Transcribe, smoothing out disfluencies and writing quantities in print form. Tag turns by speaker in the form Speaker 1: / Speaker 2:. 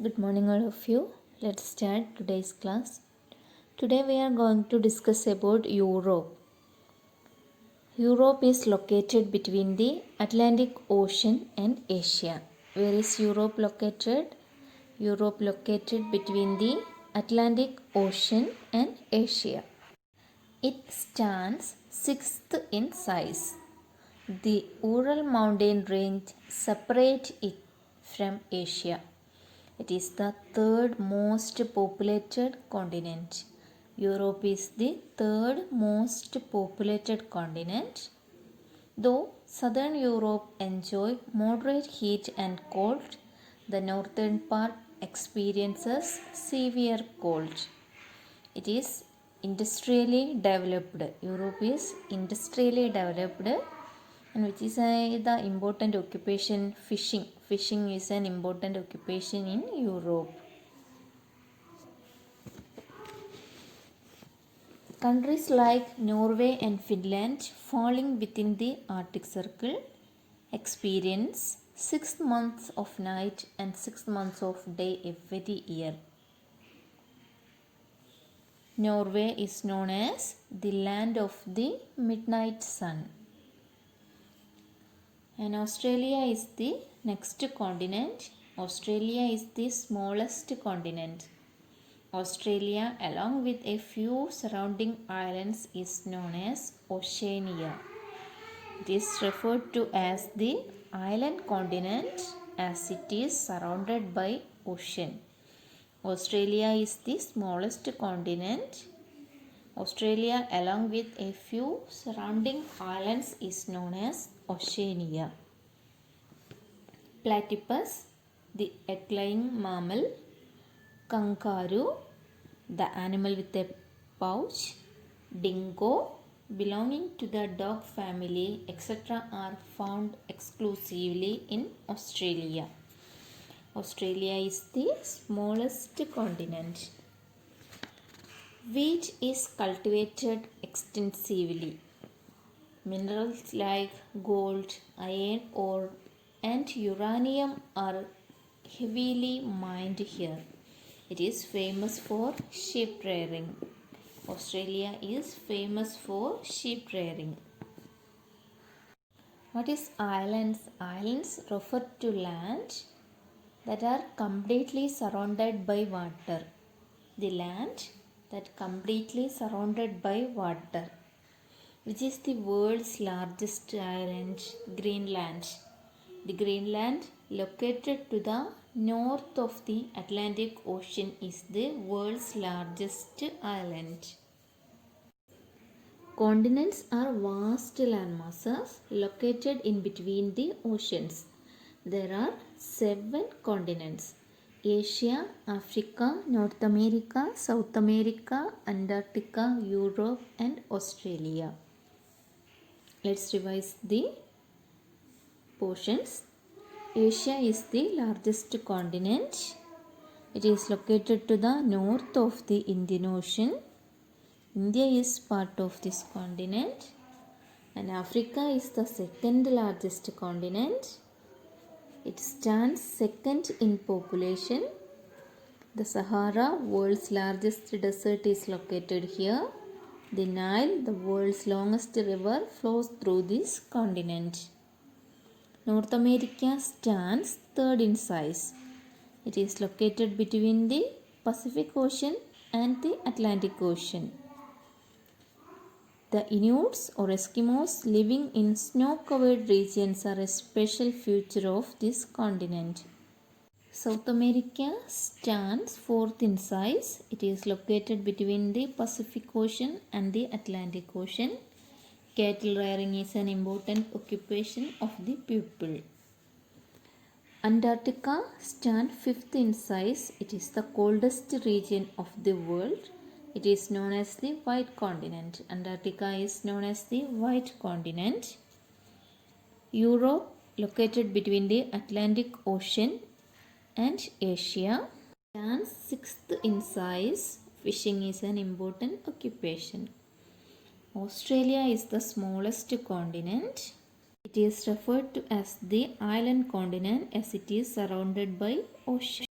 Speaker 1: Good morning, all of you. Let's start today's class. Today we are going to discuss about Europe. Europe is located between the Atlantic Ocean and Asia. Where is Europe located? Europe located between the Atlantic Ocean and Asia. It stands sixth in size. The Ural mountain range separates it from Asia. It is the third most populated continent. Europe is the third most populated continent. Though southern Europe enjoy moderate heat and cold, the northern part experiences severe cold. It is industrially developed. Europe is industrially developed, and which is the important occupation fishing. Fishing is an important occupation in Europe. Countries like Norway and Finland, falling within the Arctic Circle, experience 6 months of night and 6 months of day every year. Norway is known as the land of the midnight sun. And Australia is the next continent. Australia is the smallest continent. Australia, along with a few surrounding islands, is known as Oceania. It is referred to as the island continent as it is surrounded by ocean. Australia is the smallest continent. Australia, along with a few surrounding islands, is known as Oceania. Platypus, the egg-laying mammal. Kangaroo, the animal with a pouch. Dingo, belonging to the dog family, etc., are found exclusively in Australia. Australia is the smallest continent. Wheat is cultivated extensively. Minerals like gold, iron ore, and uranium are heavily mined here. It is famous for sheep rearing. Australia is famous for sheep rearing. What is islands? Islands refer to land that are completely surrounded by water. The land that completely surrounded by water. Which is the world's largest island? Greenland. The Greenland, located to the north of the Atlantic Ocean, is the world's largest island. Continents are vast landmasses located in between the oceans. There are 7 continents: Asia, Africa, North America, South America, Antarctica, Europe, and Australia. Let's revise the portions. Asia is the largest continent. It is located to the north of the Indian Ocean. India is part of this continent. And Africa is the second largest continent. It stands second in population. The Sahara, world's largest desert, is located here. The Nile, the world's longest river, flows through this continent. North America stands third in size. It is located between the Pacific Ocean and the Atlantic Ocean. The Inuits or Eskimos living in snow-covered regions are a special feature of this continent. South America stands fourth in size. It is located between the Pacific Ocean and the Atlantic Ocean. Cattle rearing is an important occupation of the people. Antarctica stands fifth in size. It is the coldest region of the world. It is known as the White Continent. Antarctica is known as the White Continent. Europe, located between the Atlantic Ocean and Asia, stands sixth in size. Fishing is an important occupation. Australia is the smallest continent. It is referred to as the island continent as it is surrounded by ocean.